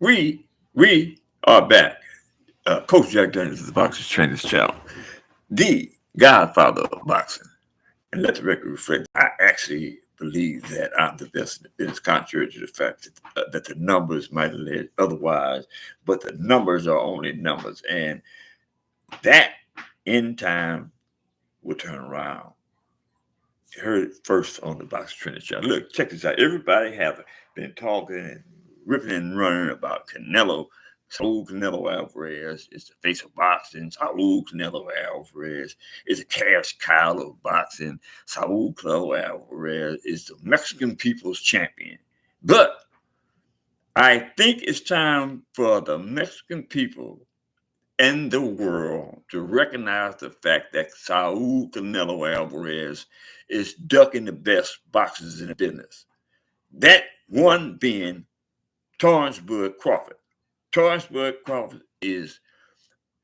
We are back. Coach Jack Daniels is the Boxers Trainers Channel, the godfather of boxing. And let the record reflect, I actually believe that I'm the best in the business, contrary to the fact that the numbers might have led otherwise, but the numbers are only numbers. And that in time will turn around. You heard it first on the Boxing Trainers Channel. Look, check this out. Everybody have been talking and ripping and running about Canelo. Saul Canelo Alvarez is the face of boxing. Saul Canelo Alvarez is a cash cow of boxing. Saul Canelo Alvarez is the Mexican people's champion. But I think it's time for the Mexican people and the world to recognize the fact that Saul Canelo Alvarez is ducking the best boxers in the business. That one being Terence Bud Crawford. Terence Bud Crawford is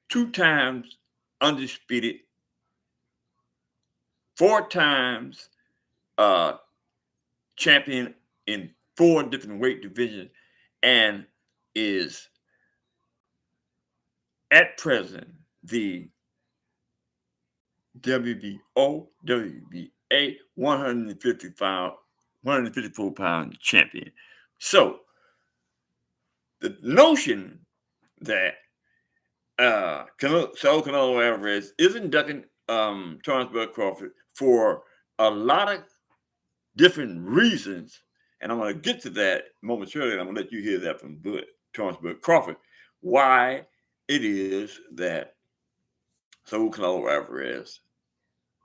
2 times undisputed, 4 times champion in 4 different weight divisions, and is at present the WBA 154-pound champion. So the notion that Saul Canelo Alvarez isn't ducking Terence Bud Crawford for a lot of different reasons, and I'm going to get to that momentarily, and I'm going to let you hear that from Terence Bud Crawford, why it is that Saul Canelo Alvarez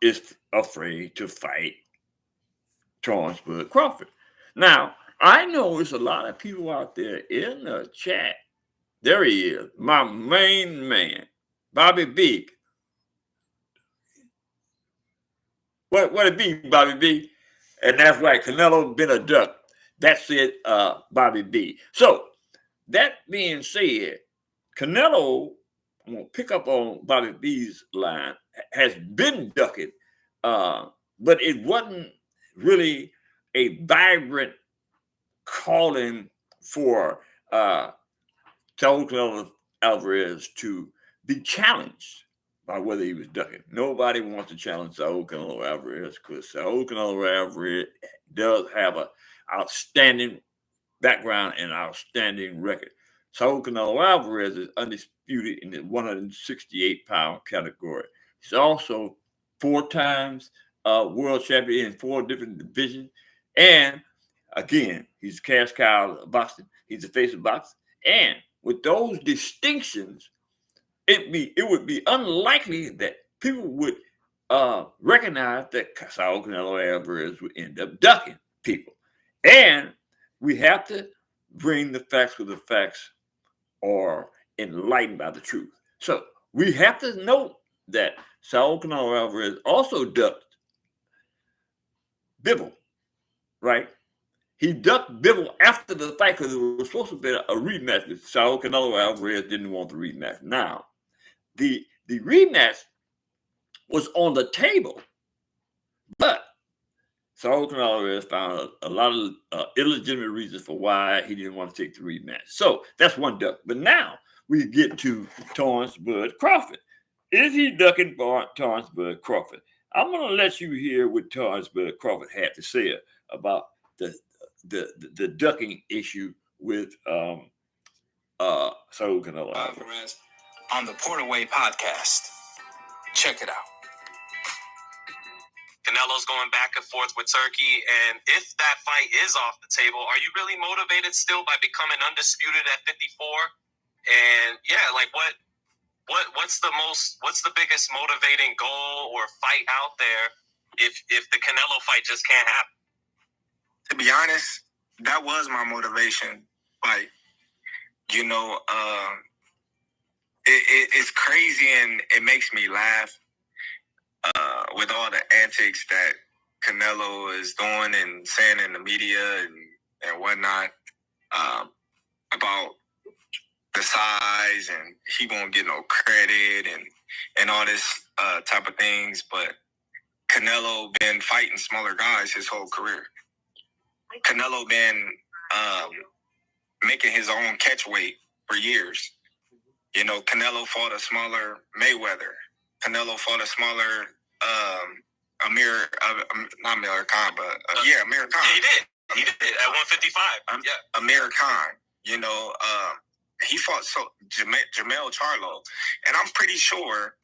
is afraid to fight Terence Bud Crawford. Now, I know there's a lot of people out there in the chat. There he is, my main man, Bobby B. What it be, Bobby B? And that's right, Canelo been a duck. That's it, Bobby B. So, that being said, Canelo, I'm going to pick up on Bobby B's line, has been ducking, but it wasn't really a vibrant calling for Saul Canelo Alvarez to be challenged by whether he was ducking. Nobody wants to challenge Saul Canelo Alvarez because Saul Canelo Alvarez does have an outstanding background and outstanding record. Saul Canelo Alvarez is undisputed in the 168-pound category. He's also 4 times world champion in 4 different divisions. And again, he's a cash cow of boxing. He's the face of boxing. And with those distinctions, it would be unlikely that people would recognize that Saul Canelo Alvarez would end up ducking people. And we have to bring the facts with the facts or enlightened by the truth. So we have to note that Saul Canelo Alvarez also ducked Bivol, right? He ducked Bivol after the fight because it was supposed to be a rematch, but Saul Canelo Alvarez didn't want the rematch. Now, the rematch was on the table, but Saul Canelo Alvarez found a lot of illegitimate reasons for why he didn't want to take the rematch. So that's one duck. But now we get to Terence Bud Crawford. Is he ducking Terence Bud Crawford? I'm going to let you hear what Terence Bud Crawford had to say about the ducking issue with Saul Canelo Alvarez on the Porterway podcast. Check it out. Canelo's going back and forth with Turkey, and if that fight is off the table, are you really motivated still by becoming undisputed at 54? And yeah, like what's the biggest motivating goal or fight out there if the Canelo fight just can't happen? To be honest, that was my motivation. Like, you know, it's crazy and it makes me laugh with all the antics that Canelo is doing and saying in the media and whatnot about the size and he won't get no credit and all this type of things. But Canelo been fighting smaller guys his whole career. Canelo been making his own catch weight for years. You know, Canelo fought a smaller Mayweather. Canelo fought a smaller not Amir Khan, but Amir Khan. Yeah, he did at 155. Amir Khan. You know, he fought Jamel Charlo, and I'm pretty sure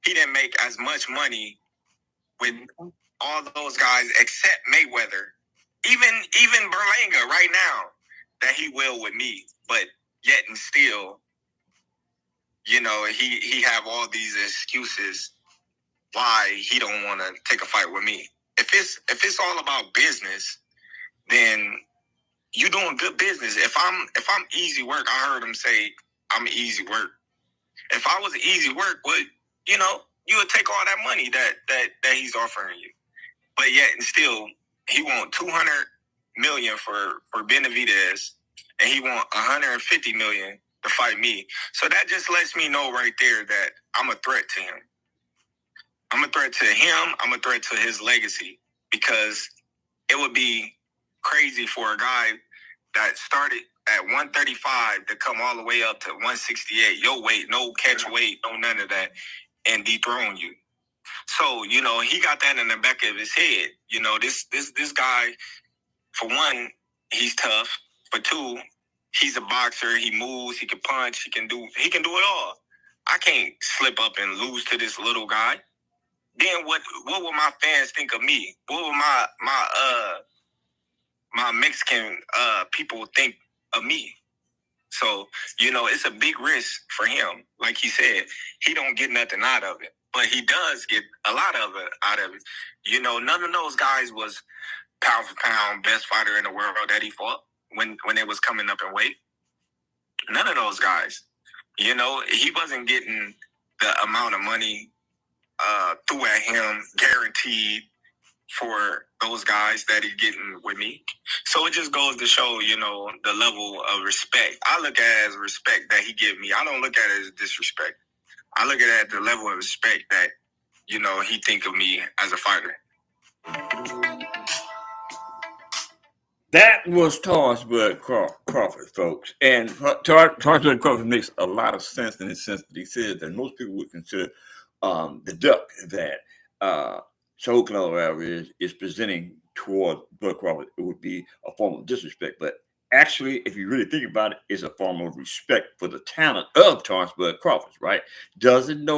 he didn't make as much money with all those guys except Mayweather. Even Berlanga right now that he will with me, but yet and still, you know, he have all these excuses why he don't want to take a fight with me. If it's all about business, then you doing good business. If I'm easy work, I heard him say I'm easy work. If I was easy work, you would take all that money that he's offering you. But yet and still, he want $200 million for Benavidez, and he want $150 million to fight me. So that just lets me know right there that I'm a threat to him. I'm a threat to him. I'm a threat to his legacy, because it would be crazy for a guy that started at 135 to come all the way up to 168, your weight, no catch weight, no none of that, and dethrone you. So, you know, he got that in the back of his head. You know, this guy, for one, he's tough. For two, he's a boxer. He moves. He can punch. He can do it all. I can't slip up and lose to this little guy. Then what will my fans think of me? What will my Mexican people think of me? So, you know, it's a big risk for him. Like he said, he don't get nothing out of it, but he does get a lot of it out of it. You know, none of those guys was pound for pound best fighter in the world that he fought when it was coming up in weight. None of those guys. You know, he wasn't getting the amount of money threw at him guaranteed for those guys that he's getting with me. So it just goes to show, you know, the level of respect. I look at it as respect that he give me. I don't look at it as disrespect. I look at it as the level of respect that, you know, he think of me as a fighter. That was Terence Bud Crawford, folks. And Terence Bud Crawford makes a lot of sense in the sense that he said that most people would consider the duck that Saul Canelo is presenting toward Bud Crawford. It would be a form of disrespect. But actually, if you really think about it, it's a form of respect for the talent of Terence Bud Crawford, right? Doesn't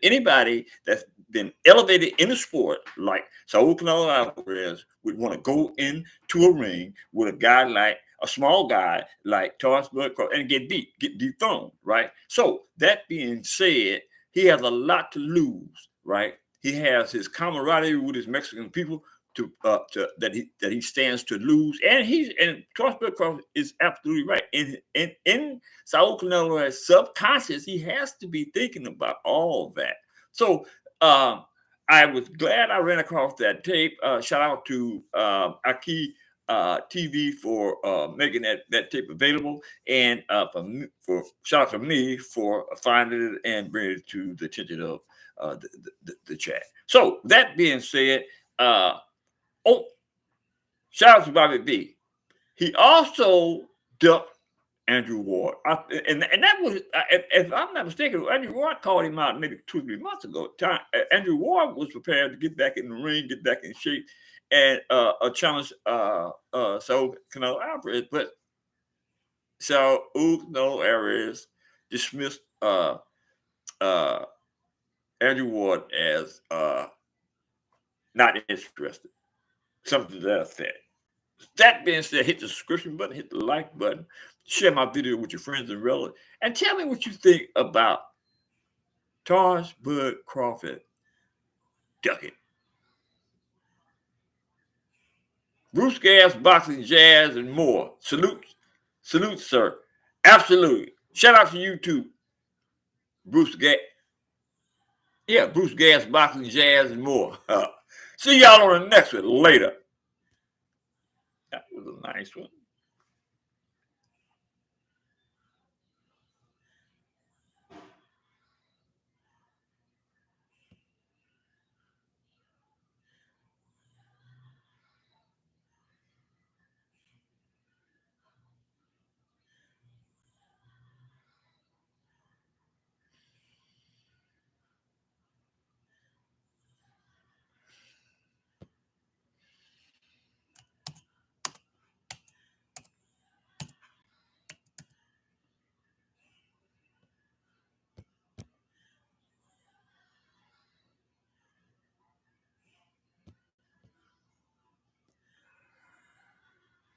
anybody that's been elevated in the sport like Saul Canelo Alvarez would want to go into a ring with a small guy like Terence Bud Crawford and get dethroned, right? So that being said, he has a lot to lose, right? He has his camaraderie with his Mexican people that he stands to lose, and Terence Bud Crawford is absolutely right. In Saul Canelo's subconscious, he has to be thinking about all that. So I was glad I ran across that tape. Shout out to Aki TV for making that tape available, and for shout out to me for finding it and bringing it to the attention of the chat. So that being said, shout out to Bobby B. He also ducked Andrew Ward, and that was, if I'm not mistaken, Andrew Ward called him out maybe 2 or 3 months ago. Andrew Ward was prepared to get back in the ring, get back in shape, and challenge Saul Canelo Alvarez, but Saul Canelo Alvarez dismissed Andrew Ward as not interested, something to that effect. That being said, hit the subscription button, hit the like button, share my video with your friends and relatives, and tell me what you think about Terence Bud Crawford ducking. Bruce Gas, Boxing, Jazz, and more. Salute, sir. Absolutely. Shout out to you too, Bruce Gas. Yeah, Bruce Gas, Boxing, Jazz, and more. See y'all on the next one later. That was a nice one.